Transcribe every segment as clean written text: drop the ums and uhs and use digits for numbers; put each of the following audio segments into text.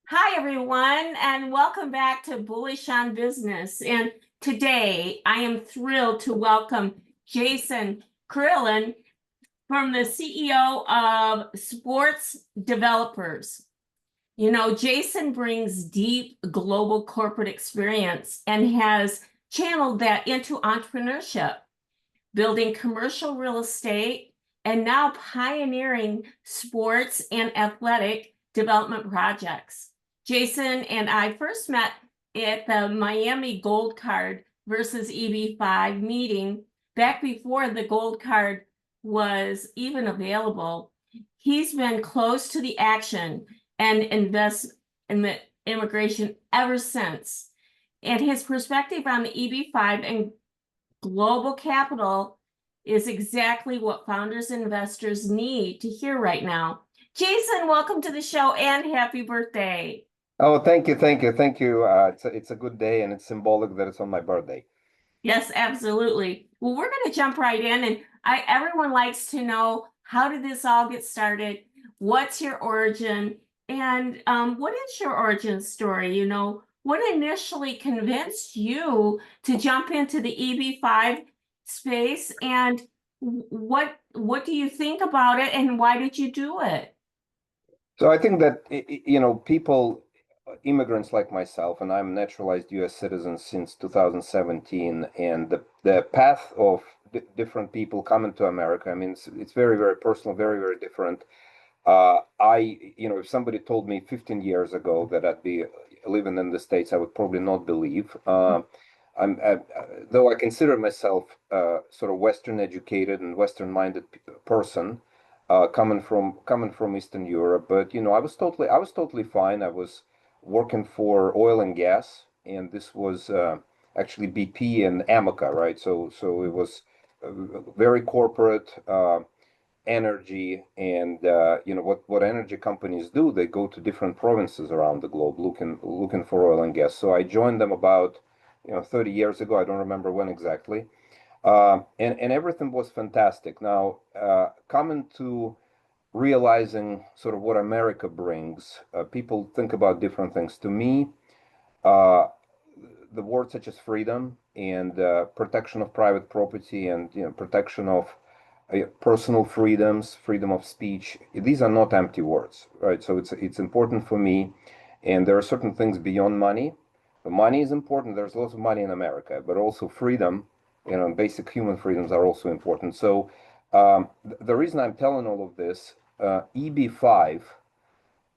Hi, everyone, and welcome back to Bullish on Business. And today I am thrilled to welcome Jason Kurilin from the CEO of Sports Developers. You know, Jason brings deep global corporate experience and has channeled that into entrepreneurship, building commercial real estate, and now pioneering sports and athletic development projects. Jason and I first met at the Miami Gold Card versus EB-5 meeting back before the Gold Card was even available. He's been close to the action and invests in the immigration ever since. And his perspective on the EB-5 and global capital is exactly what founders and investors need to hear right now. Jason, welcome to the show and happy birthday. Oh, thank you, thank you, thank you. It's a good day, and it's symbolic that it's on my birthday. Yes, absolutely. Well, we're going to jump right in, and everyone likes to know, how did this all get started? What's your origin? And what is your origin story? You know, what initially convinced you to jump into the EB-5 space, and what do you think about it, and why did you do it? So I think that people, immigrants like myself, and I'm a naturalized U.S. citizen since 2017, and the path of different people coming to America. I mean, it's very, very personal, very, very different. If somebody told me 15 years ago that I'd be living in the States, I would probably not believe. Though I consider myself sort of Western educated and Western minded person, coming from Eastern Europe, but I was totally fine. I was working for oil and gas, and this was actually BP and Amoca, right? So it was very corporate. Energy, and what energy companies do, they go to different provinces around the globe looking for oil and gas. So I joined them about 30 years ago. I don't remember when exactly. And everything was fantastic. Now, coming to realizing sort of what America brings, people think about different things. To me, uh, the words such as freedom and protection of private property, and protection of personal freedoms, freedom of speech, these are not empty words, right? So it's important for me, and there are certain things beyond money. The money is important. There's lots of money in America, but also freedom, basic human freedoms are also important. So the reason I'm telling all of this, EB-5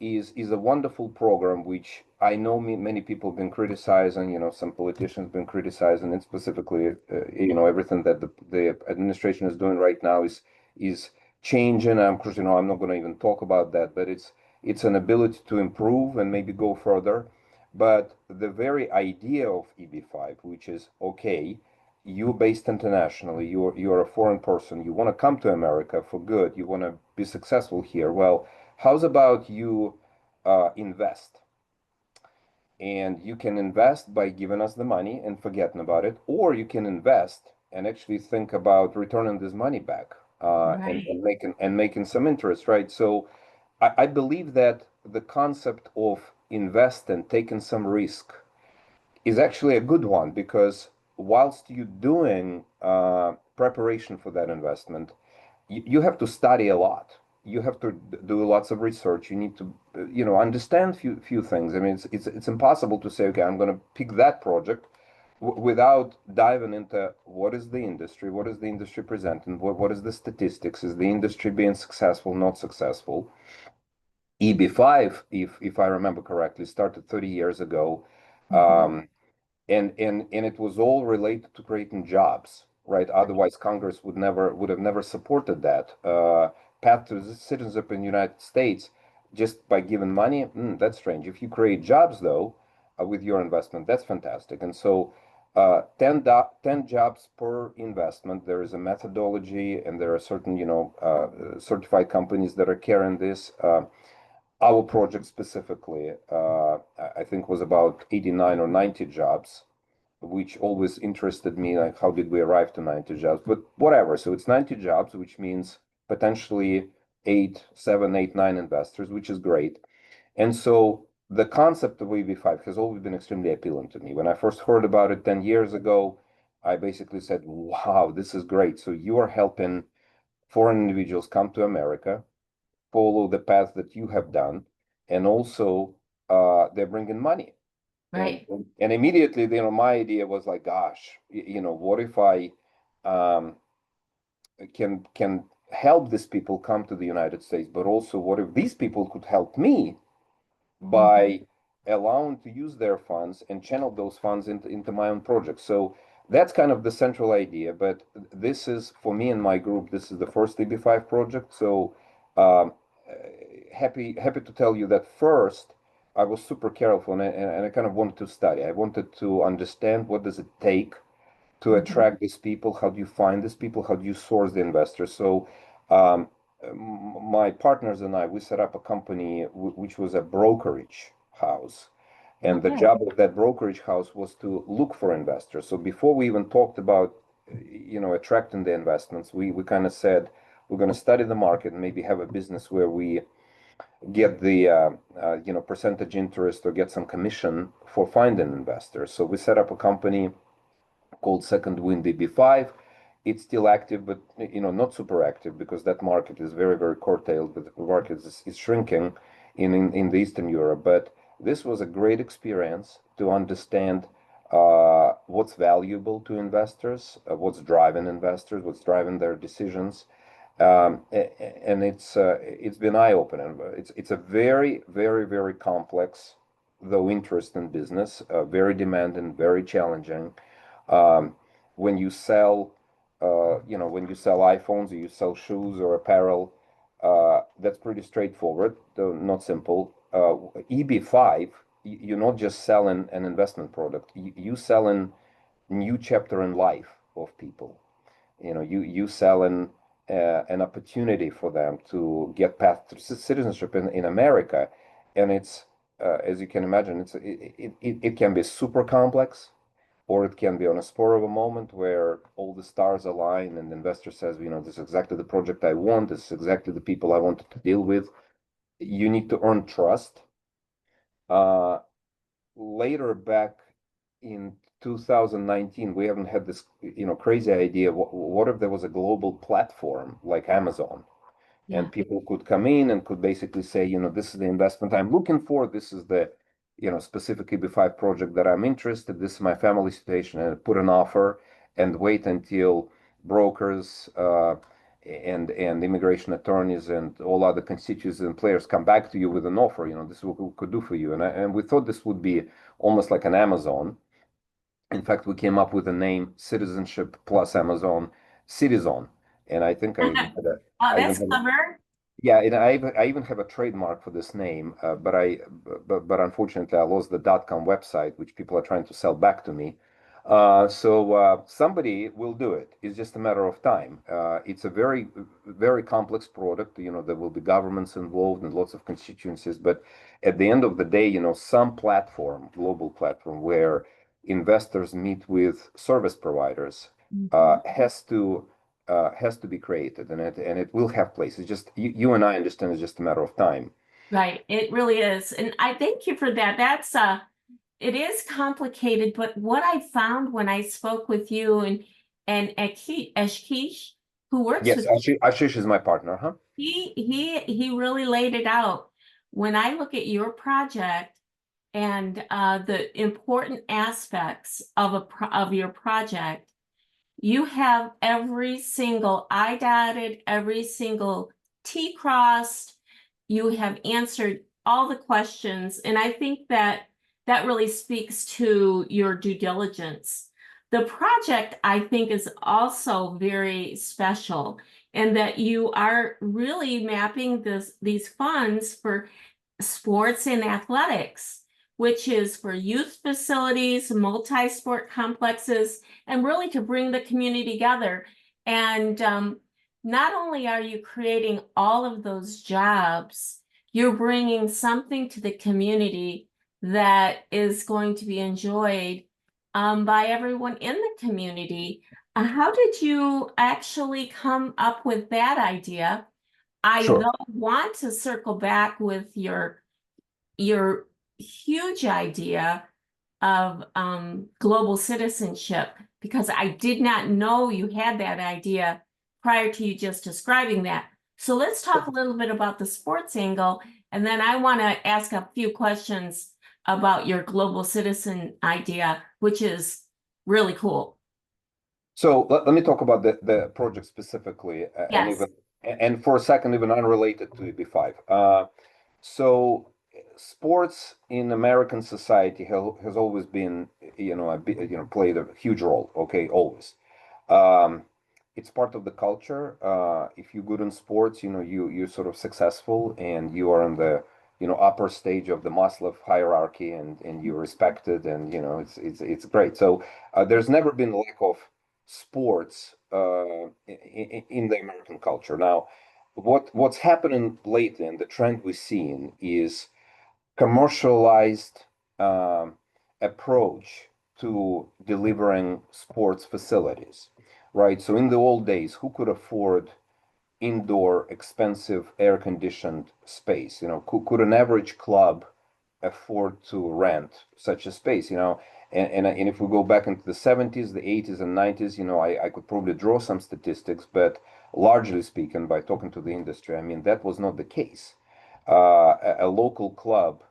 is a wonderful program, which I know many people have been criticizing. Some politicians been criticizing, and specifically, everything that the administration is doing right now is changing. Of course, I'm not going to even talk about that, but it's an ability to improve and maybe go further. But the very idea of EB-5, which is okay, you're based internationally, you're a foreign person, you want to come to America for good, you want to be successful here. Well, how's about you invest? And you can invest by giving us the money and forgetting about it, or you can invest and actually think about returning this money back, and, Right. and making some interest, right? So I believe that the concept of invest and taking some risk is actually a good one, because whilst you're doing preparation for that investment, you have to study a lot. You have to do lots of research. You need to, understand few things. I mean, it's impossible to say, okay, I'm going to pick that project without diving into what is the industry presenting, what is the statistics, is the industry being successful, not successful. EB-5, if I remember correctly, started 30 years ago. Mhm. Um, and it was all related to creating jobs, right? Otherwise, Congress would have never supported that path to citizenship in the United States just by giving money. That's strange. If you create jobs, though, with your investment, that's fantastic. And so, 10 jobs per investment. There is a methodology, and there are certain, certified companies that are carrying this. Our project specifically, I think, was about 89 or 90 jobs, which always interested me. Like, how did we arrive to 90 jobs? But whatever. So it's 90 jobs, which means potentially 8, 7, 8, 9 investors, which is great. And so the concept of EB-5 has always been extremely appealing to me. When I first heard about it 10 years ago, I basically said, wow, this is great. So you are helping foreign individuals come to America, follow the path that you have done, and also they're bringing money. And Right. and immediately, my idea was like, gosh, what if I um, can help these people come to the United States, but also what if these people could help me Mhm. by allowing to use their funds and channel those funds into my own project. So that's kind of the central idea. But this is for me and my group, this is the first EB-5 project. So um, happy to tell you that first I was super careful and I kind of wanted to study. I wanted to understand what does it take to Mhm. attract these people? How do you find these people? How do you source the investors? So, um, my partners and I, we set up a company which was a brokerage house. And the Okay. job of that brokerage house was to look for investors. So before we even talked about, attracting the investments, we kind of said we're going to study the market and maybe have a business where we get the percentage interest or get some commission for finding investors. So we set up a company called Second Wind EB-5. It's still active, but not super active because that market is very, very curtailed. But the market is shrinking in the Eastern Europe. But this was a great experience to understand what's valuable to investors, what's driving investors, what's driving their decisions, and it's been eye-opening. It's a very, very, very complex, though interesting business, very demanding, very challenging. Um, when you sell, when you sell iPhones or you sell shoes or apparel, that's pretty straightforward, though not simple. EB-5, you're not just selling an investment product. You selling new chapter in life of people. You selling an opportunity for them to get path to citizenship in America, and it's as you can imagine, it can be super complex, or it can be on a spur of a moment where all the stars align and the investor says, this is exactly the project I want, this is exactly the people I wanted to deal with. You need to earn trust. Uh, Later back in 2019, we haven't had this, crazy idea. What if there was a global platform like Amazon? Yeah. And people could come in and could basically say, this is the investment I'm looking for. This is the, specific EB-5 project that I'm interested. This is my family situation, and put an offer and wait until brokers and immigration attorneys and all other constituents and players come back to you with an offer. This is what we could do for you. And we thought this would be almost like an Amazon. In fact, we came up with the name Citizenship plus Amazon Citizen. And I think Oh, I even that's had clever. yeah, and I even have a trademark for this name, but unfortunately I lost the .com website, which people are trying to sell back to me. So somebody will do it. It's just a matter of time. It's a very, very complex product. There will be governments involved and lots of constituencies, but at the end of the day, some platform, global platform, where investors meet with service providers, Mhm. has to be created, and it will have place. It's just you and I understand it's just a matter of time. Right. It really is. And I thank you for that. It is complicated, but what I found when I spoke with you and Ashkish, who works Yes, with Ashish is my partner, huh? he really laid it out. When I look at your project and the important aspects of of your project, you have every single I dotted, every single T crossed. You have answered all the questions. And I think that that really speaks to your due diligence. The project, I think, is also very special in that you are really mapping these funds for sports and athletics, which is for youth facilities, multi-sport complexes, and really to bring the community together. And not only are you creating all of those jobs, you're bringing something to the community that is going to be enjoyed by everyone in the community. How did you actually come up with that idea? I Sure. though want to circle back with your huge idea of global citizenship, because I did not know you had that idea prior to you just describing that. So let's talk a little bit about the sports angle, and then I want to ask a few questions about your global citizen idea, which is really cool. So let me talk about the project specifically, Yes. and for a second, even unrelated to EB-5. So sports in American society has always been, played a huge role. Okay, always. Um, it's part of the culture. If you're good in sports, you're sort of successful, and you are in the upper stage of the Maslow hierarchy, and you're respected, and it's great. So there's never been a lack of sports in the American culture. Now, what's happening lately, and the trend we're seeing is commercialized approach to delivering sports facilities, right? So in the old days, who could afford indoor, expensive, air-conditioned space? Could an average club afford to rent such a space? And if we go back into the 70s, the 80s, and 90s, I could probably draw some statistics, but largely speaking, by talking to the industry, I mean, that was not the case. A local club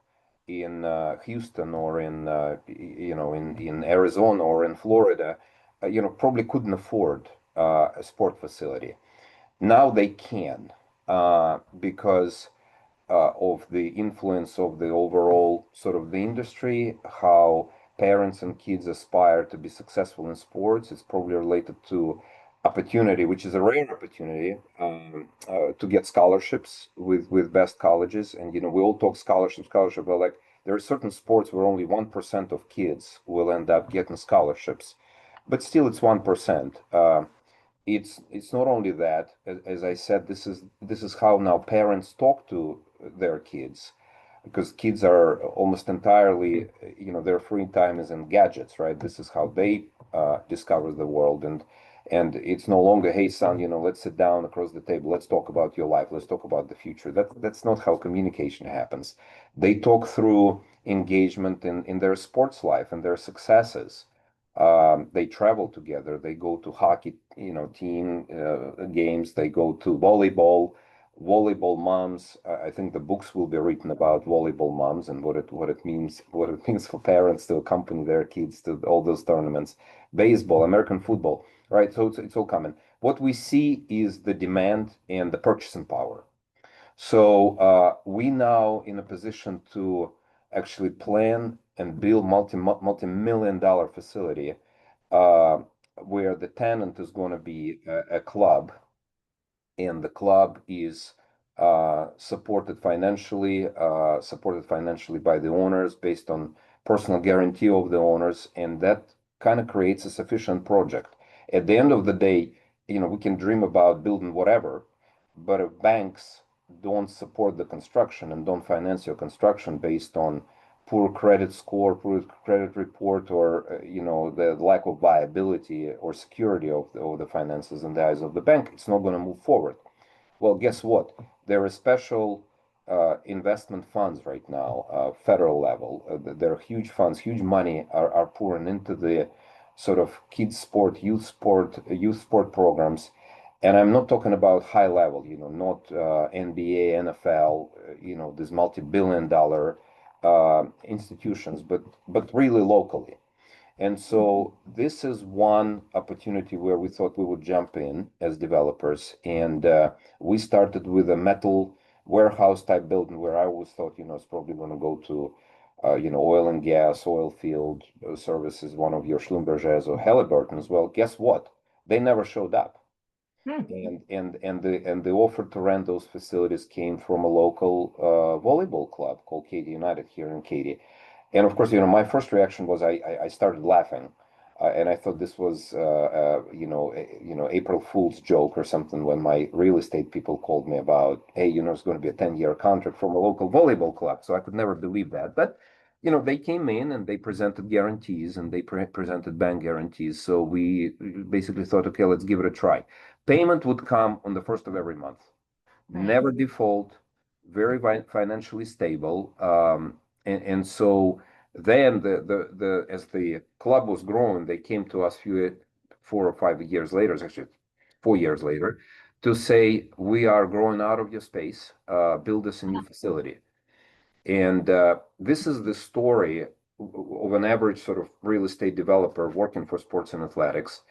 in Houston, or in Arizona, or in Florida, probably couldn't afford a sport facility. Now they can, because of the influence of the overall sort of the industry, how parents and kids aspire to be successful in sports. It's probably related to opportunity, which is a rare opportunity, to get scholarships with best colleges. And we all talk scholarship, but like there are certain sports where only 1% of kids will end up getting scholarships, but still it's 1%. It's not only that, as I said, this is how now parents talk to their kids, because kids are almost entirely, their free time is in gadgets, right? This is how they discover the world, and it's no longer, hey son, let's sit down across the table, let's talk about your life, let's talk about the future. That's not how communication happens. They talk through engagement in their sports life and their successes. They travel together. They go to hockey, team games. They go to volleyball moms. I think the books will be written about volleyball moms and what it means for parents to accompany their kids to all those tournaments. Baseball, American football, right? So it's all common. What we see is the demand and the purchasing power. So we now in a position to actually plan and build multi-million-dollar facility, uh, where the tenant is going to be a club, and the club is supported financially by the owners based on personal guarantee of the owners, and that kind of creates a sufficient project. At the end of the day, we can dream about building whatever, but if banks don't support the construction and don't finance your construction based on poor credit score, poor credit report, or the lack of viability or security of the finances in the eyes of the bank, it's not going to move forward. Well, guess what? There are special investment funds right now, federal level. There are huge funds, huge money are pouring into the sort of kids sport, youth sport programs. And I'm not talking about high level, not NBA, NFL, these multi-billion dollar institutions, but really locally. And so this is one opportunity where we thought we would jump in as developers. And we started with a metal warehouse type building where I always thought, it's probably going to go to, oil and gas, oil field services, one of your Schlumbergers or Halliburton's. Well, guess what? They never showed up. Hmm. And the offer to rent those facilities came from a local volleyball club called Katy United here in Katy. And of course, my first reaction was I started laughing, and I thought this was April Fool's joke or something when my real estate people called me about, hey, it's going to be a 10-year contract from a local volleyball club. So I could never believe that. But they came in and they presented guarantees, and they presented bank guarantees. So we basically thought, okay, let's give it a try. Payment would come on the first of every month, Right. never default, very financially stable. And so then as the club was growing, they came to us 4 or 5 years later, actually 4 years later, to say, we are growing out of your space, build us a new facility. And this is the story of an average sort of real estate developer working for sports and athletics.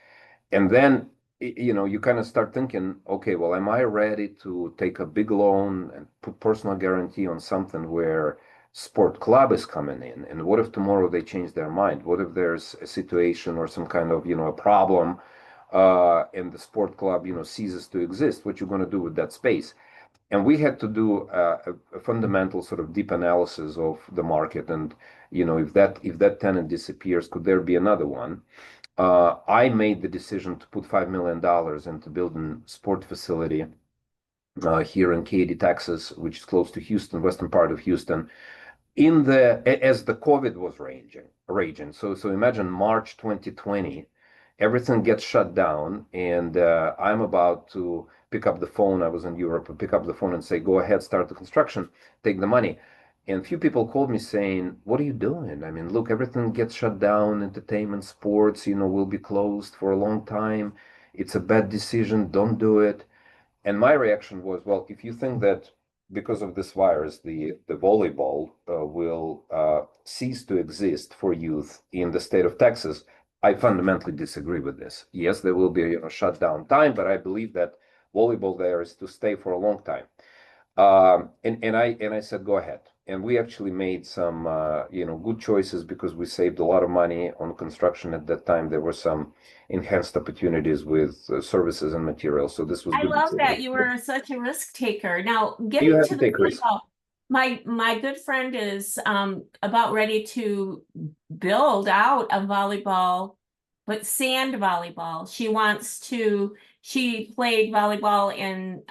And then, you kind of start thinking, okay, well, am I ready to take a big loan and put personal guarantee on something where sport club is coming in? And what if tomorrow they change their mind? What if there's a situation or some kind of, a problem, and the sport club, ceases to exist? What you're going to do with that space? And we had to do a fundamental sort of deep analysis of the market. And, if that tenant disappears, could there be another one? I made the decision to put $5 million into building sport facility here in Katy, Texas, which is close to Houston, western part of Houston, as the COVID was raging. So imagine March 2020, everything gets shut down, and I'm about to pick up the phone. I was in Europe, and pick up the phone and say, "Go ahead, start the construction, take the money." And a few people called me saying, "What are you doing? I mean, look, everything gets shut down. Entertainment, sports, will be closed for a long time. It's a bad decision. Don't do it." And my reaction was, well, if you think that because of this virus, the volleyball will cease to exist for youth in the state of Texas, I fundamentally disagree with this. Yes, there will be a shutdown time, but I believe that volleyball there is to stay for a long time. And I said, go ahead. And we actually made some good choices because we saved a lot of money on construction at that time. There were some enhanced opportunities with services and materials. So this was I good. love that you were such a risk taker. Now, You getting have to to the take risks. volleyball, my good friend is about ready to build out a volleyball, but sand volleyball. She played volleyball in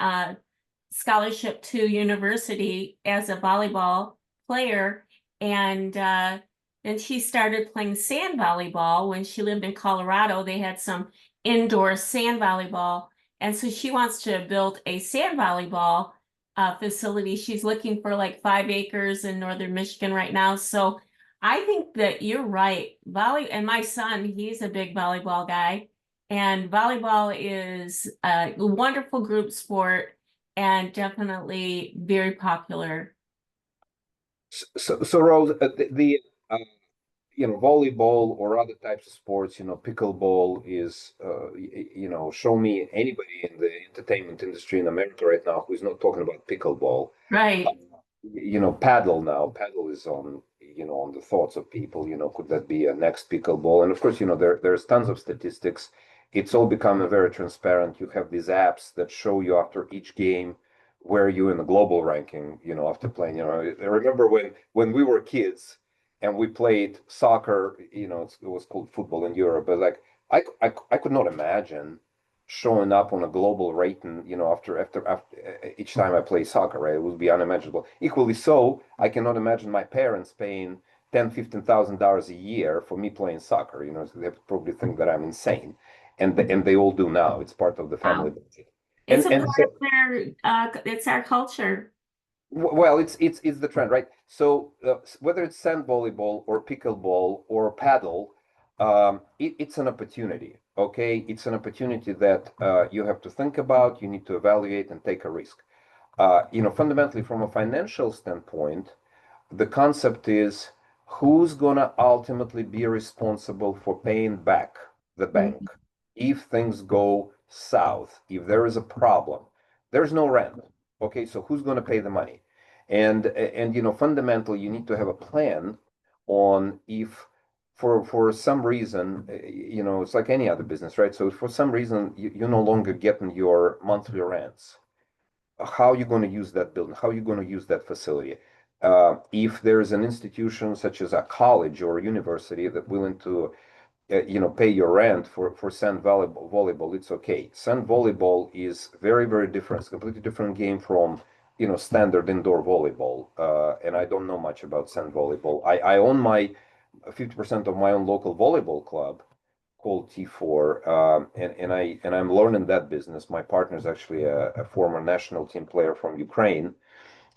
scholarship to university as a volleyball player, and then she started playing sand volleyball when she lived in Colorado. They had some indoor sand volleyball, and so she wants to build a sand volleyball facility. She's looking for like 5 acres in northern Michigan right now. So I think that you're right. And my son, he's a big volleyball guy, and volleyball is a wonderful group sport and definitely very popular. So Rose, volleyball or other types of sports, pickleball is, show me anybody in the entertainment industry in America right now who's not talking about pickleball. Right. Paddle now. Paddle is on the thoughts of people. Could that be a next pickleball? And of course, there's tons of statistics. It's all becoming very transparent. You have these apps that show you after each game where you in the global ranking. After playing. I remember when we were kids and we played soccer. It was called football in Europe, but like I could not imagine showing up on a global rating, after each time I play soccer, right? It would be unimaginable. Equally so, I cannot imagine my parents paying $10,000-$15,000 a year for me playing soccer. So they probably think that I'm insane, and they all do now. It's part of the family Wow. budget. It's a And part so, of it's our culture. well, it's the trend, right? So whether it's sand volleyball or pickleball or paddle, it's an opportunity. Okay, it's an opportunity that you have to think about. You need to evaluate and take a risk. Fundamentally, from a financial standpoint, the concept is who's gonna ultimately be responsible for paying back the bank if things go south, if there is a problem. There's no rent. Okay, so who's gonna pay the money? And fundamentally, you need to have a plan on if for some reason, it's like any other business, right? So if for some reason you're no longer getting your monthly rents, how are you going to use that building? How are you going to use that facility? If there is an institution such as a college or a university that willing to, pay your rent for sand volleyball, it's okay. Sand volleyball is very, very different. It's a completely different game from, standard indoor volleyball. And I don't know much about sand volleyball. I own my 50% of my own local volleyball club called T4, and I'm learning that business. My partner is actually a former national team player from Ukraine,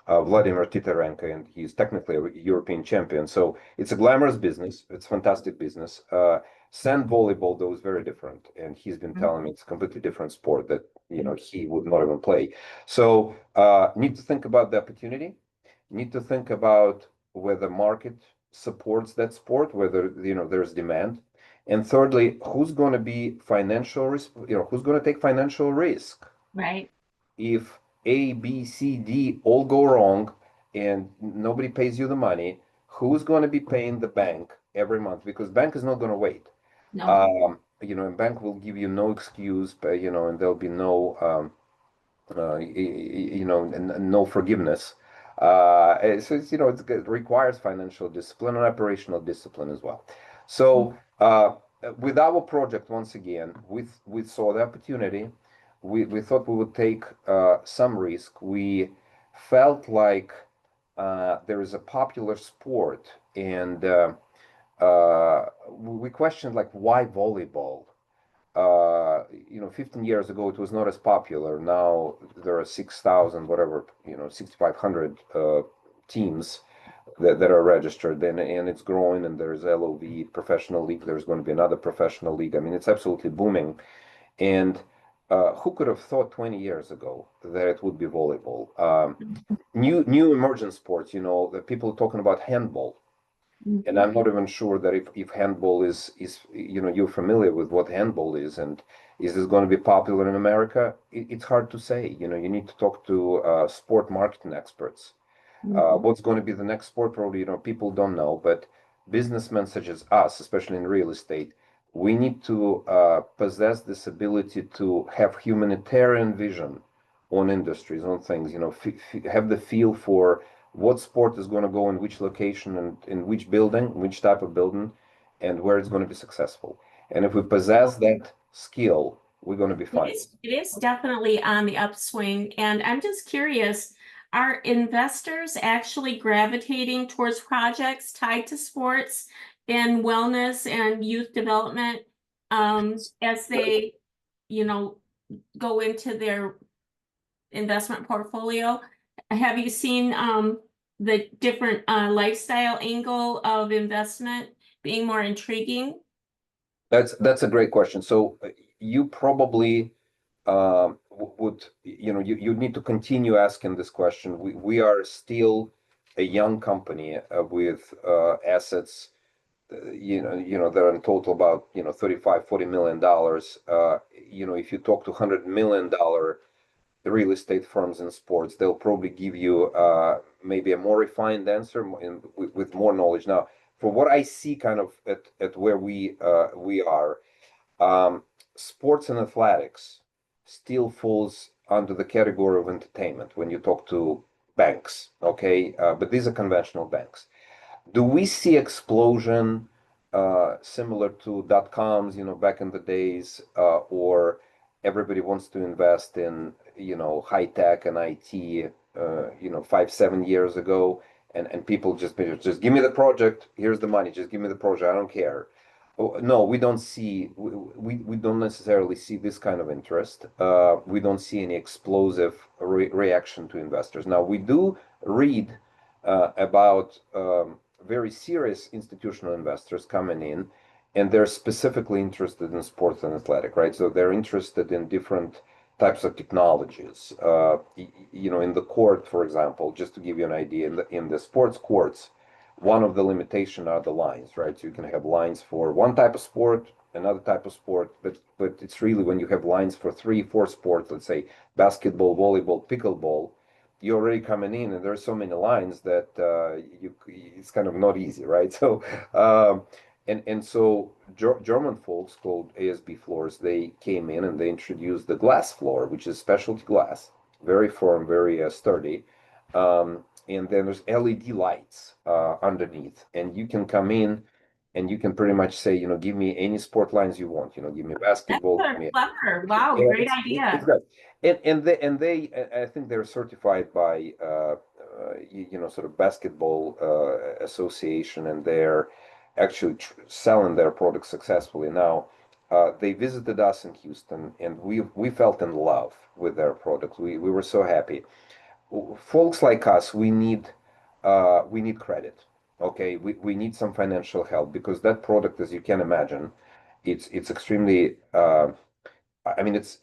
Vladimir Titarenko, and he's technically a European champion. So it's a glamorous business. It's fantastic business. Sand volleyball, though, is very different, and he's been telling me it's a completely different sport that he would not even play. So need to think about the opportunity. Need to think about whether market supports that sport, whether there's demand, and thirdly, who's going to be financial risk? Who's going to take financial risk? Right. If A, B, C, D all go wrong and nobody pays you the money, who's going to be paying the bank every month? Because bank is not going to wait. No. And bank will give you no excuse, but, and there'll be no, no forgiveness. So it requires financial discipline and operational discipline as well. So with our project, once again, we saw the opportunity. We thought we would take some risk. We felt like there is a popular sport, and we questioned like why volleyball. 15 years ago it was not as popular. Now there are 6,000, whatever, 6,500 teams that are registered, and it's growing, and there's LOV professional league. There's going to be another professional league. I mean, it's absolutely booming. And who could have thought 20 years ago that it would be volleyball? New emergent sports, the people talking about handball. And I'm not even sure that if handball is you're familiar with what handball is, and is this going to be popular in America? It's hard to say. You need to talk to sport marketing experts. What's going to be the next sport? Probably, people don't know, but businessmen such as us, especially in real estate, we need to possess this ability to have humanitarian vision on industries, on things, have the feel for what sport is going to go in which location and in which building, which type of building, and where it's going to be successful. And if we possess that skill, we're going to be fine. It is definitely on the upswing. And I'm just curious, are investors actually gravitating towards projects tied to sports and wellness and youth development as they, go into their investment portfolio? Have you seen the different lifestyle angle of investment being more intriguing? That's a great question. So you probably would, you need to continue asking this question. We are still a young company with assets, that are in total about, 35, $40 million. If you talk to $100 million real estate firms in sports, they'll probably give you maybe a more refined answer with more knowledge. Now, for what I see kind of at where we are, sports and athletics still falls under the category of entertainment when you talk to banks, okay? But these are conventional banks. Do we see explosion similar to dot-coms, back in the days, or everybody wants to invest in, high tech and IT, 5, 7 years ago, and people just give me the project, here's the money, just give me the project, I don't care. No, we don't necessarily see this kind of interest. We don't see any explosive reaction to investors. Now, we do read about very serious institutional investors coming in, and they're specifically interested in sports and athletic, right? So they're interested in different types of technologies. In the court, for example, just to give you an idea, in the sports courts, one of the limitations are the lines, right? So you can have lines for one type of sport, another type of sport, but it's really when you have lines for 3, 4 sports, let's say basketball, volleyball, pickleball, you're already coming in, and there's so many lines that it's kind of not easy, right? So so German folks called ASB floors, they came in and they introduced the glass floor, which is specialty glass, very firm, very sturdy. And then there's LED lights underneath, and you can come in and you can pretty much say, give me any sport lines you want, give me basketball. That's Give me, clever. Wow, yeah, great it's idea. good. And they I think they're certified by sort of basketball association, and they're actually selling their products successfully now. They visited us in Houston, and we felt in love with their products. We were so happy. folks like us, we need credit. Okay, we need some financial help because that product, as you can imagine, it's extremely I mean it's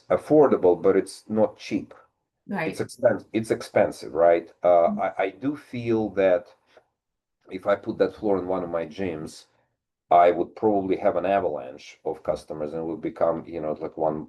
affordable, but it's not cheap. Right. It's expensive, right? I do feel that if I put that floor in one of my gyms, I would probably have an avalanche of customers and it would become, like one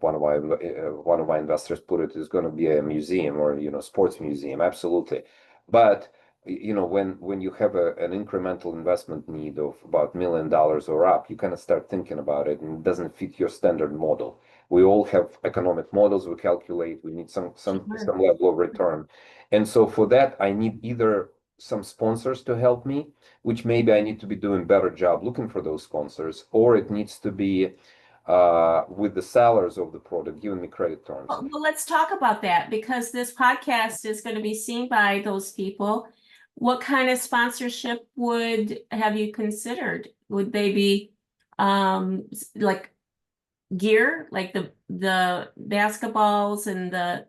of my investors put it, is going to be a museum or, sports museum. Absolutely. But, when you have an incremental investment need of about $1 million or up, you kind of start thinking about it and it doesn't fit your standard model. We all have economic models we calculate. We need Sure. some level of return. And so for that, I need either some sponsors to help me, which maybe I need to be doing better job looking for those sponsors, or it needs to be with the sellers of the product giving me credit terms. Well, let's talk about that because this podcast is going to be seen by those people. What kind of sponsorship would have you considered? Would they be like gear, like the basketballs and the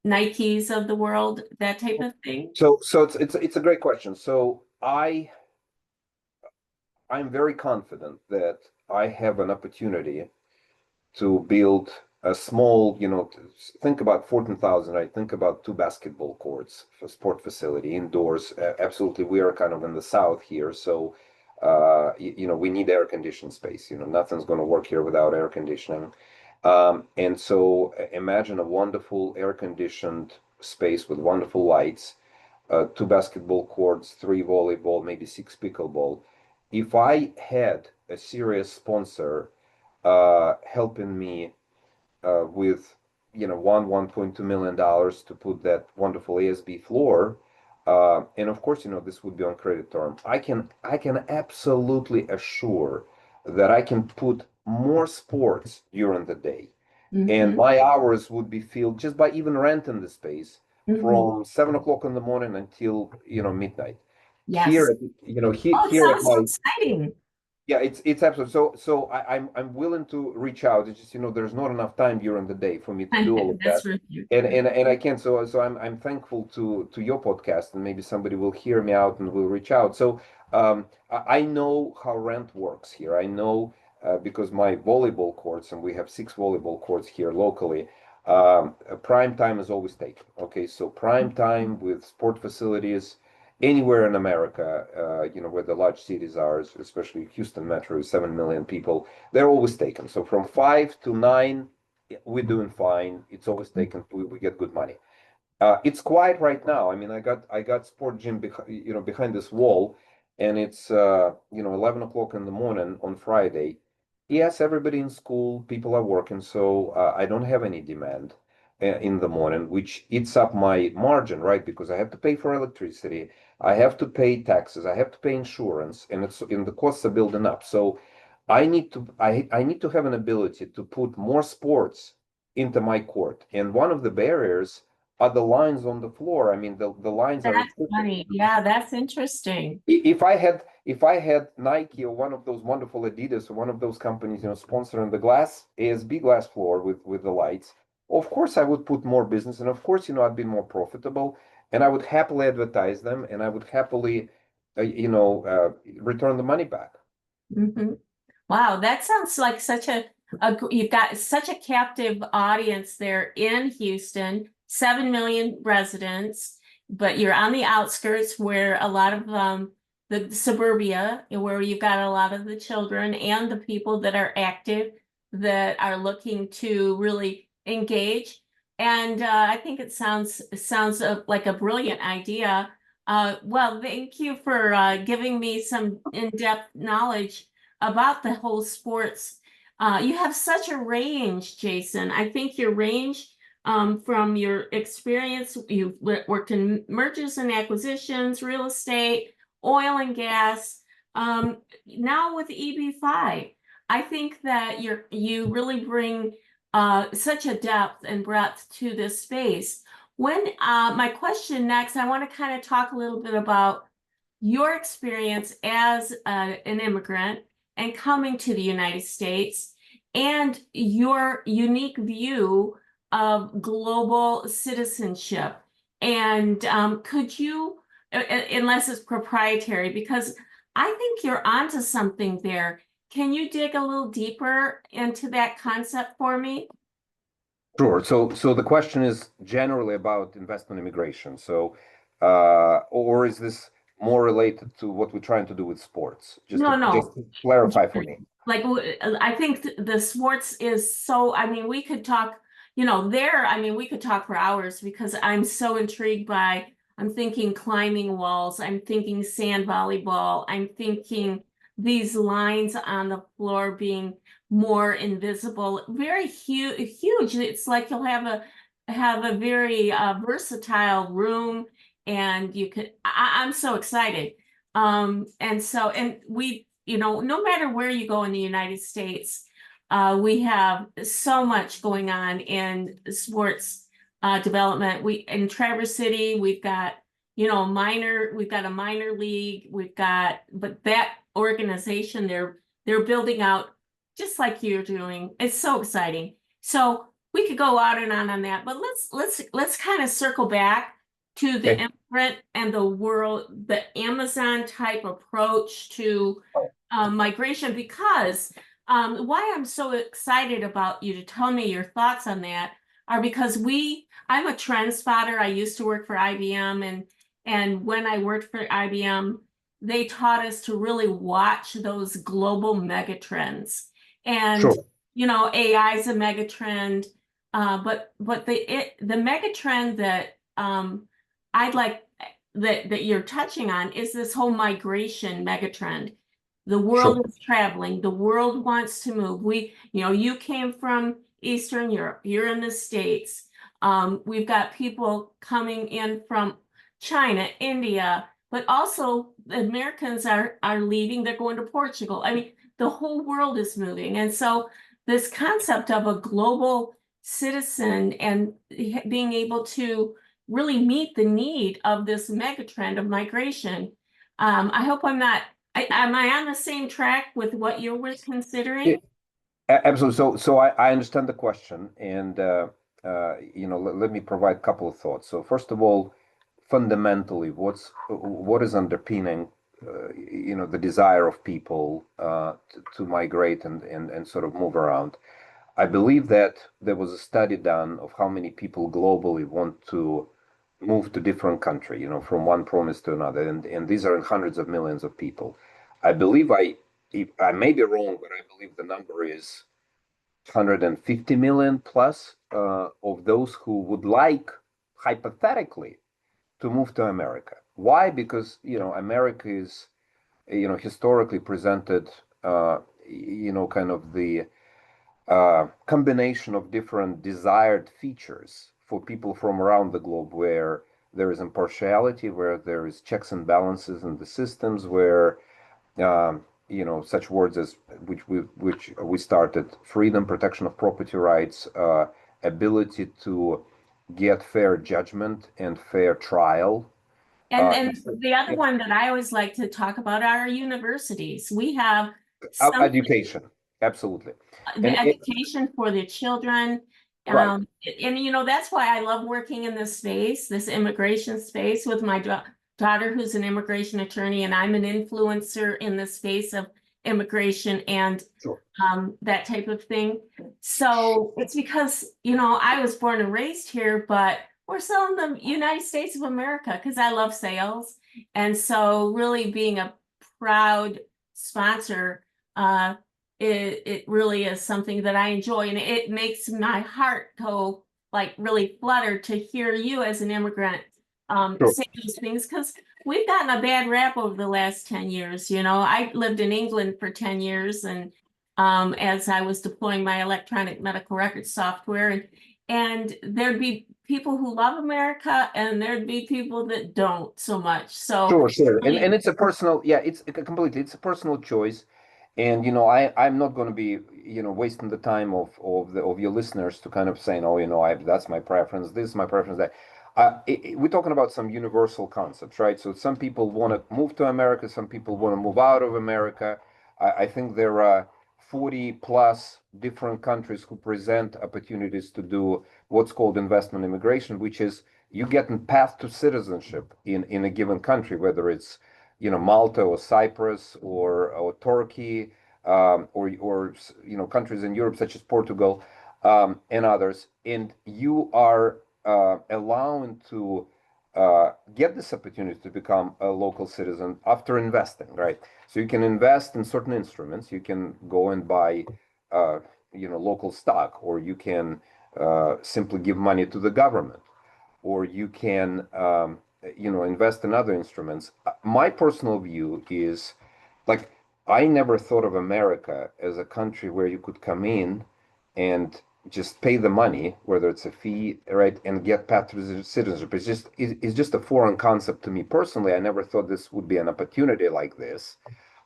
Nikes of the world, that type of thing? So it's a great question. So I'm very confident that I have an opportunity to build a small, think about 14,000, right? Think about two basketball courts for sport facility indoors. Absolutely. We are kind of in the South here. So, we need air conditioned space. Nothing's going to work here without air conditioning. And so imagine a wonderful air conditioned space with wonderful lights, two basketball courts, three volleyball, maybe six pickleball. If I had a serious sponsor helping me with 1.2 million dollars to put that wonderful ASB floor, and of course this would be on credit term. I can absolutely assure that I can put more sports during the day, and Mm-hmm. my hours would be filled just by even renting the space Mm-hmm. from 7 o'clock in the morning until midnight. Here Yes. at Oh, it here at sounds so my exciting. yeah, it's absolutely so. I'm willing to reach out. It's just there's not enough time during the day for me to do all of That's that, for you. and I can't. So I'm thankful to your podcast, and maybe somebody will hear me out and will reach out. So I know how rent works here. I know because my volleyball courts, and we have six volleyball courts here locally. Prime time is always taken. Okay, so prime time with sport facilities anywhere in America, where the large cities are, especially Houston metro, 7 million people, they're always taken. So from 5 to 9, we're doing fine. It's always taken. We get good money. It's quiet right now. I mean, I got sport gym behind this wall, and it's 11 o'clock in the morning on Friday. Yes, everybody in school, people are working, so I don't have any demand in the morning, which eats up my margin, right? Because I have to pay for electricity, I have to pay taxes, I have to pay insurance, and the costs are building up. So I need to have an ability to put more sports into my court, and one of the barriers are the lines on the floor. I mean, the lines are That's encrypted. funny. Yeah, that's interesting. If I had Nike or one of those wonderful Adidas or one of those companies, sponsoring the glass ASB glass floor with the lights, of course I would put more business, and of course I'd be more profitable, and I would happily advertise them, and I would happily, return the money back. Hmm. Wow, that sounds like you've got such a captive audience there in Houston, 7 million residents, but you're on the outskirts where a lot of the suburbia, where you've got a lot of the children and the people that are active that are looking to really engage. And I think it sounds like a brilliant idea. Well, thank you for giving me some in-depth knowledge about the whole sports. You have such a range, Jason. I think your range from your experience, you've worked in mergers and acquisitions, real estate, oil and gas. Now with EB-5, I think that you really bring such a depth and breadth to this space. When my question next, I want to kind of talk a little bit about your experience as an immigrant and coming to the United States and your unique view of global citizenship. And could you, unless it's proprietary, because I think you're onto something there. Can you dig a little deeper into that concept for me? Sure. So the question is generally about investment immigration. So, or is this more related to what we're trying to do with sports? No, Just no. to clarify for me. Like, I think the sports is so, I mean, we could talk, there, I mean, we could talk for hours because I'm so intrigued by, I'm thinking climbing walls, I'm thinking sand volleyball, I'm thinking these lines on the floor being more invisible, very huge. It's like you'll have a very versatile room, and you could, I'm so excited. And we, no matter where you go in the United States, we have so much going on in sports development. In Traverse City, we've got, we've got a minor league, but that organization, they're building out just like you're doing. It's so exciting. So we could go on that, but let's kind of circle back to the Okay. immigrant and the Amazon type approach to migration, because why I'm so excited about you to tell me your thoughts on that are because I'm a trend spotter. I used to work for IBM, and when I worked for IBM, they taught us to really watch those global megatrends. And Sure. AI is a megatrend, but the megatrend that I'd like that you're touching on is this whole migration megatrend. The Sure. world is traveling. The world wants to move. You came from Eastern Europe. You're in the States. We've got people coming in from China, India, but also the Americans are leaving. They're going to Portugal. I mean, the whole world is moving. And so this concept of a global citizen and being able to really meet the need of this megatrend of migration. I hope I'm not, am I on the same track with what you were considering? Absolutely. So I understand the question, and let me provide a couple of thoughts. So first of all, fundamentally, what is underpinning the desire of people to migrate and sort of move around? I believe that there was a study done of how many people globally want to move to different country, from one province to another, and these are in hundreds of millions of people. I believe if I may be wrong, but I believe the number is 150 million plus of those who would like, hypothetically, to move to America. Why? Because America is historically presented kind of the combination of different desired features for people from around the globe, where there is impartiality, where there is checks and balances in the systems, where such words as which we started: freedom, protection of property rights, ability to get fair judgment and fair trial. And the other one that I always like to talk about are universities. We have some Education, absolutely. the education for the children. Right. And that's why I love working in this space, this immigration space, with my daughter, who's an immigration attorney, and I'm an influencer in the space of immigration and Sure. that type of thing. So it's because, I was born and raised here, but we're selling the United States of America because I love sales. And so really being a proud sponsor, it really is something that I enjoy, and it makes my heart go like really flutter to hear you as an immigrant Sure. say these things, because we've gotten a bad rap over the last 10 years. I lived in England for 10 years, and as I was deploying my electronic medical record software, and there'd be people who love America and there'd be people that don't so much. So Sure. And it's a personal, yeah, it's a personal choice. And I'm not going to be wasting the time of your listeners to kind of saying, oh, that's my preference, this is my preference, that we're talking about some universal concepts, right? So some people want to move to America, some people want to move out of America. I think there are 40 plus different countries who present opportunities to do what's called investment immigration, which is you get a path to citizenship in a given country, whether it's Malta or Cyprus or Turkey, or countries in Europe such as Portugal, and others, and you are allowed to get this opportunity to become a local citizen after investing, right? So you can invest in certain instruments. You can go and buy, local stock, or you can simply give money to the government, or you can, invest in other instruments. My personal view is, like, I never thought of America as a country where you could come in and just pay the money, whether it's a fee, right, and get path to citizenship. It's just a foreign concept to me personally. I never thought this would be an opportunity like this.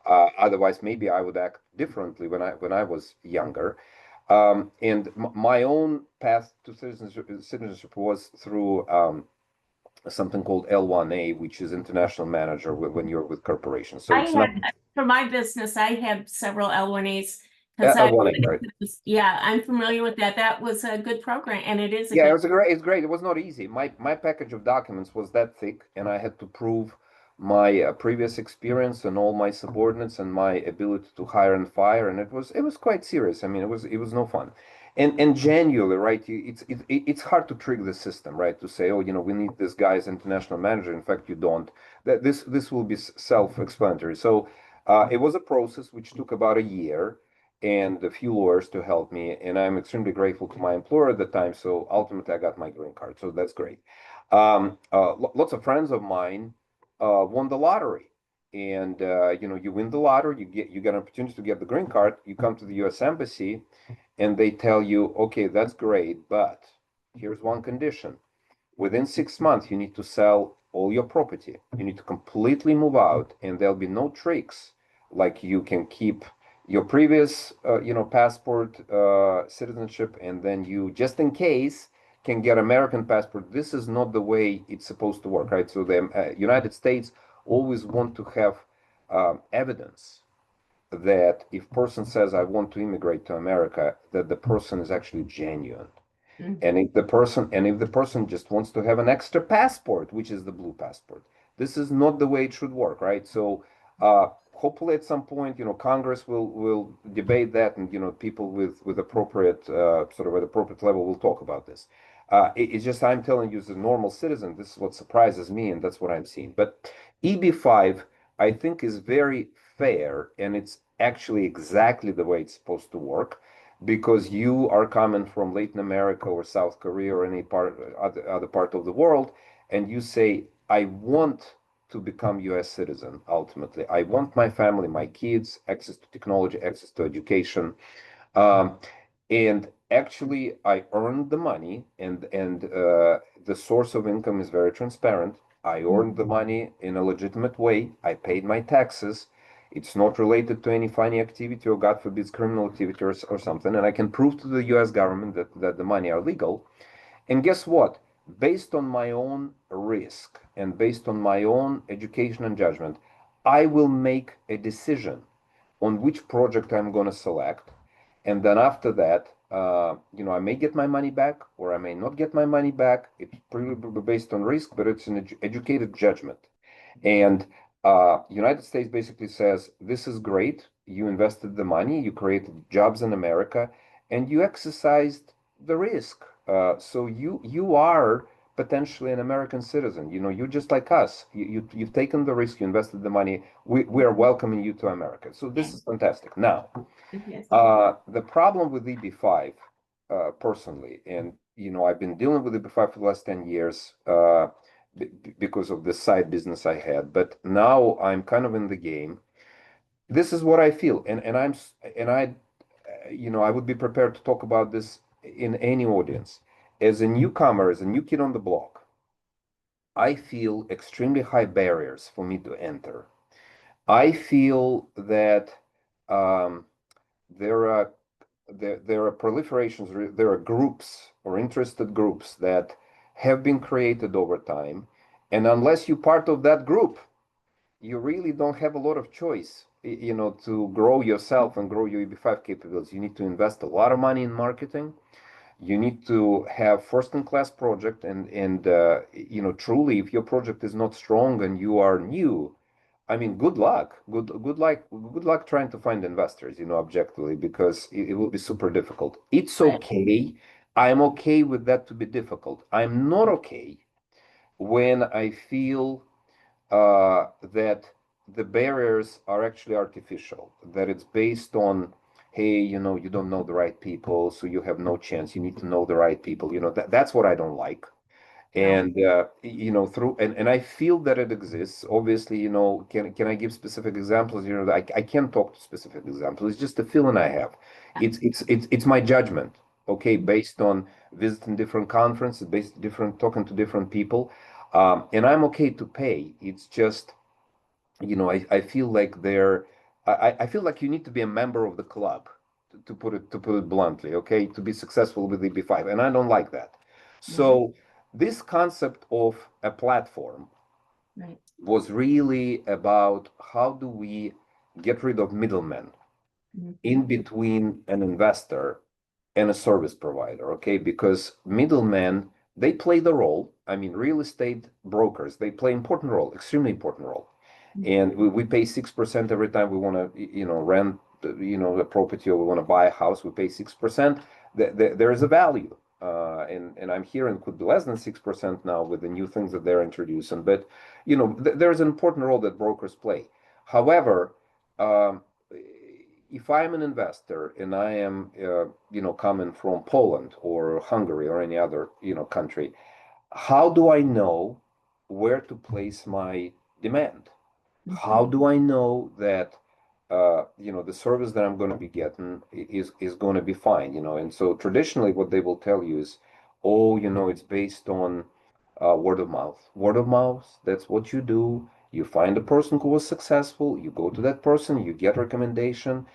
Otherwise, maybe I would act differently when I was younger. And my own path to citizenship was through something called L1A, which is international manager when you're with corporations. So I it's not had, for my business, I had several L1As because L1A, right? yeah, I'm familiar with that. That was a good program, and it is a Yeah, good. it's great. It was not easy. My package of documents was that thick, and I had to prove my previous experience and all my subordinates and my ability to hire and fire, and it was quite serious. I mean, it was no fun. And genuinely, right? It's hard to trick the system, right? To say, oh, we need this guy as international manager. In fact, you don't. That this will be self-explanatory. So it was a process which took about a year and a few lawyers to help me. And I'm extremely grateful to my employer at the time. So ultimately, I got my green card. So that's great. Lots of friends of mine won the lottery. And you win the lottery, you get an opportunity to get the green card. You come to the U.S. Embassy, and they tell you, okay, that's great, but here's one condition: within 6 months, you need to sell all your property. You need to completely move out, and there'll be no tricks. Like, you can keep your previous, passport, citizenship, and then you, just in case, can get American passport. This is not the way it's supposed to work, right? So the United States always want to have evidence that if person says I want to immigrate to America, that the person is actually genuine. Mhm. And if the person just wants to have an extra passport, which is the blue passport, this is not the way it should work, right? So hopefully at some point, Congress will debate that, and people with appropriate sort of at appropriate level will talk about this. It's just, I'm telling you, as a normal citizen, this is what surprises me, and that's what I'm seeing. But EB-5, I think, is very fair, and it's actually exactly the way it's supposed to work, because you are coming from Latin America or South Korea or any other part of the world, and you say, I want to become U.S. citizen. Ultimately, I want my family, my kids, access to technology, access to education, um, and actually I earned the money, and the source of income is very transparent. I earned the money in a legitimate way. I paid my taxes. It's not related to any funny activity or, God forbid, criminal activity or something. And I can prove to the US government that the money are legal. And guess what? Based on my own risk and based on my own education and judgment, I will make a decision on which project I'm going to select. And then after that, I may get my money back or I may not get my money back. It's pretty based on risk, but it's an educated judgment. And United States basically says, this is great. You invested the money, you created jobs in America, and you exercised the risk. So you are potentially an American citizen. You're just like us. You've taken the risk, you invested the money. We are welcoming you to America. So this is fantastic. Now, Yes. the problem with EB-5, personally, and I've been dealing with EB-5 for the last 10 years because of the side business I had, but now I'm kind of in the game. This is what I feel, and I would be prepared to talk about this in any audience. As a newcomer, as a new kid on the block, I feel extremely high barriers for me to enter. I feel that um, there are there are proliferations, there are groups or interested groups that have been created over time, and unless you're part of that group, you really don't have a lot of choice, to grow yourself and grow your EB-5 capabilities. You need to invest a lot of money in marketing. You need to have first-in-class project, and you know, truly, if your project is not strong and you are new, I mean, good luck. Good luck trying to find investors, you know, objectively, because it will be super difficult. It's Right. okay. I'm okay with that to be difficult. I'm not okay when I feel that the barriers are actually artificial, that it's based on, hey, you know, you don't know the right people, so you have no chance. You need to know the right people. You know, that's what I don't like. No. And you know, through and I feel that it exists. Obviously, you know, can I give specific examples? You know, I can't talk to specific examples. It's just the feeling I have. It's my judgment, okay, based on visiting different conferences, based different talking to different people, and I'm okay to pay. It's just, you know, I feel like I feel like you need to be a member of the club, to put it bluntly, okay, to be successful with EB-5, and I don't like that. Right. So this concept of a platform Right. was really about how do we get rid of middlemen Mhm. in between an investor and a service provider, okay? Because middlemen, they play the role. I mean, real estate brokers, they play important role, extremely important role. And we pay 6% every time we want to, you know, rent, you know, a property, or we want to buy a house, we pay 6%. There is a value. And I'm hearing could be less than 6% now with the new things that they're introducing. But, you know, there's an important role that brokers play. However, um, if I'm an investor and I am, you know, coming from Poland or Hungary or any other, you know, country, how do I know where to place my demand? Mhm. How do I know that, you know, the service that I'm going to be getting is going to be fine, you know? And so traditionally, what they will tell you is, oh, you know, it's based on word of mouth. Word of mouth, that's what you do. You find a person who was successful, you go to that person, you get recommendation.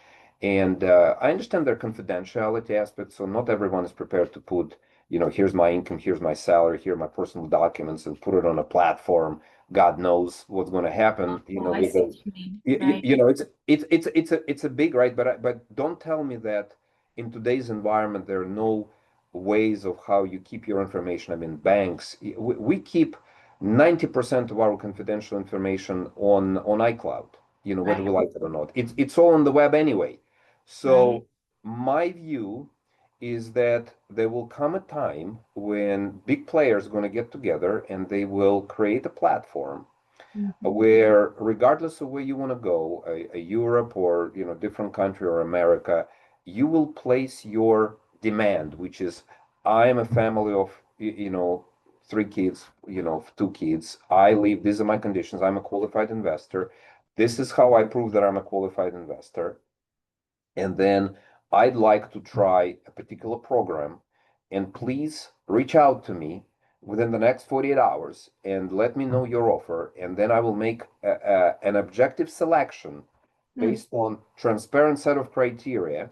And I understand their confidentiality aspect, so not everyone is prepared to put, you know, here's my income, here's my salary, here are my personal documents, and put it on a platform. God knows what's going to happen, you Oh, know, I see what because you mean. Right. you know, it's a big, right, but don't tell me that in today's environment there are no ways of how you keep your information. I mean, banks, we keep 90% of our confidential information on iCloud, you know, whether Right. we like it or not. It's all on the web anyway. Right. So my view is that there will come a time when big players are going to get together and they will create a platform Mhm. where, regardless of where you want to go, a Europe or, you know, different country or America, you will place your demand, which is, I am a family of, you know, 3 kids, you know, 2 kids. I live, these are my conditions. I'm a qualified investor. This is how I prove that I'm a qualified investor. And then I'd like to try a particular program, and please reach out to me within the next 48 hours and let me know your offer. And then I will make an objective selection Hmm. based on transparent set of criteria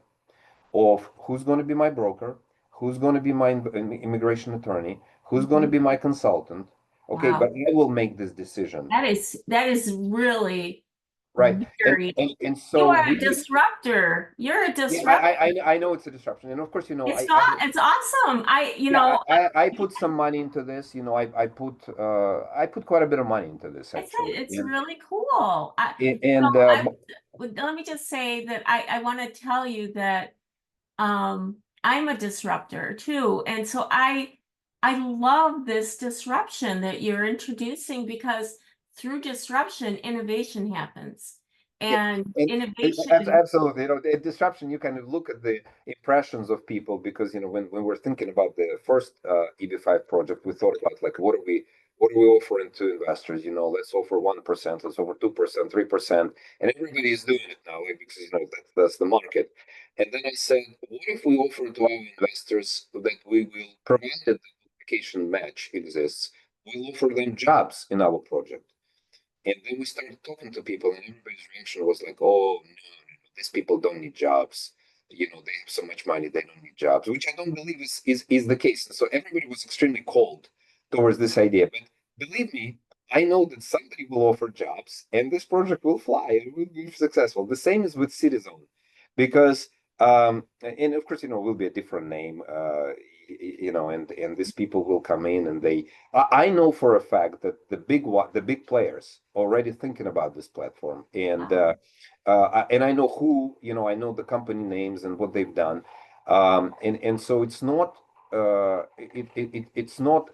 of who's going to be my broker, who's going to be my immigration attorney, who's going to Mhm. be my consultant. Okay, but Wow. I will make this decision. That is really Right. very, And you so are a we disruptor. You're a yeah, disruptor. I know it's a disruption, and of course, you know, It's not, it's awesome. yeah, I put some money into this. You know, I put quite a bit of money into this actually, it's really cool. and Let me just say that I want to tell you that I'm a disruptor too. And so I love this disruption that you're introducing because through disruption, innovation happens. yeah, And and innovation, absolutely, you know, the disruption. You kind of look at the impressions of people because, you know, when we're thinking about the first EB-5 project, we thought about like what are we offering to investors? You know, let's offer 1%, let's offer 2%, 3%, and everybody is doing it now, like, because, you know, that's the market. And then I said, what if we offer to our investors that we will, provided the application match exists, we'll offer them jobs in our project. And then we started talking to people, and everybody's reaction was like, "Oh no, these people don't need jobs. You know, they have so much money, they don't need jobs," which I don't believe is the case. And so everybody was extremely cold towards this idea. But believe me, I know that somebody will offer jobs, and this project will fly and will be successful. The same is with Citizen, because and of course, you know, it will be a different name. you know, and these people will come in and I know for a fact that the big players already thinking about this platform, and I know who, you know, I know the company names and what they've done, and so it's not it's not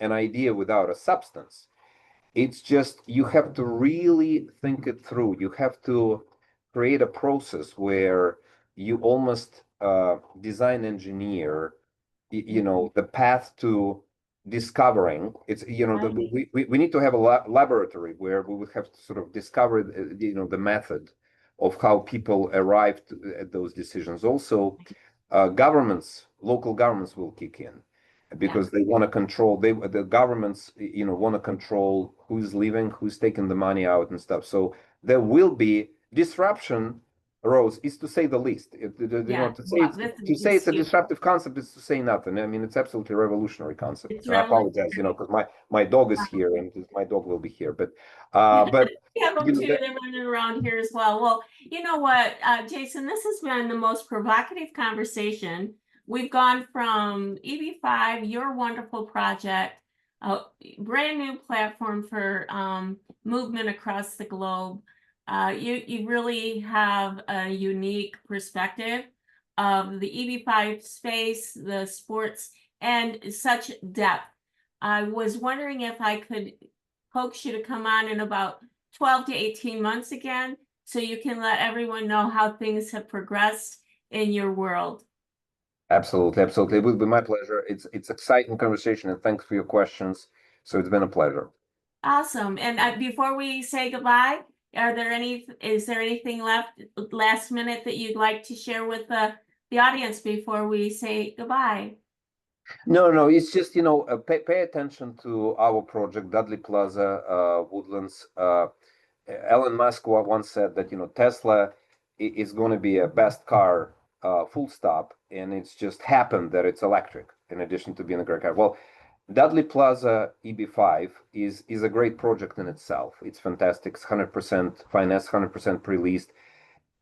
an idea without a substance. It's just you have to really think it through. You have to create a process where you almost design engineer, you know, the path to discovering. It's, you know, we need to have a laboratory where we would have to sort of discover, you know, the method of how people arrived at those decisions. Also, governments, local governments will kick in because they want to control, the governments, you know, want to control who's leaving, who's taking the money out and stuff. So there will be disruption. Rose, is to say the least. You know, to say it's a disruptive concept is to say nothing. I mean, it's absolutely revolutionary concept. It's And I apologize, you know, because my dog is here and my dog will be here. But we have them too. They're running around here as well. Well, you know what, Jason, this has been the most provocative conversation. We've gone from EB-5, your wonderful project, a brand new platform for movement across the globe. You really have a unique perspective of the EB-5 space, the sports, and such depth. I was wondering if I could coax you to come on in about 12 to 18 months again, so you can let everyone know how things have progressed in your world. Absolutely, absolutely. It would be my pleasure. It's exciting conversation, and thanks for your questions. So it's been a pleasure. Awesome. And before we say goodbye, is there anything left last minute that you'd like to share with the audience before we say goodbye? No, it's just, you know, pay attention to our project, Dudley Plaza, Woodlands. Elon Musk once said that, you know, Tesla is going to be a best car, full stop, and it's just happened that it's electric in addition to being a great car. Well, Dudley Plaza EB-5 is a great project in itself. It's fantastic. It's 100% financed, 100% pre-leased,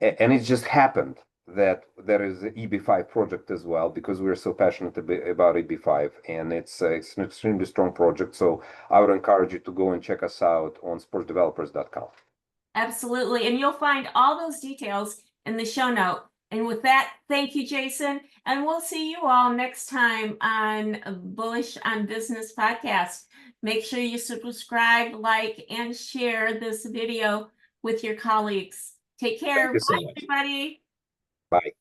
and it just happened that there is an EB-5 project as well because we're so passionate about EB-5, and it's an extremely strong project. So I would encourage you to go and check us out on sportsdevelopers.com. Absolutely. And you'll find all those details in the show note. And with that, thank you, Jason. And we'll see you all next time on Bullish on Business podcast. Make sure you subscribe, like, and share this video with your colleagues. Take care. Bye, everybody. Bye.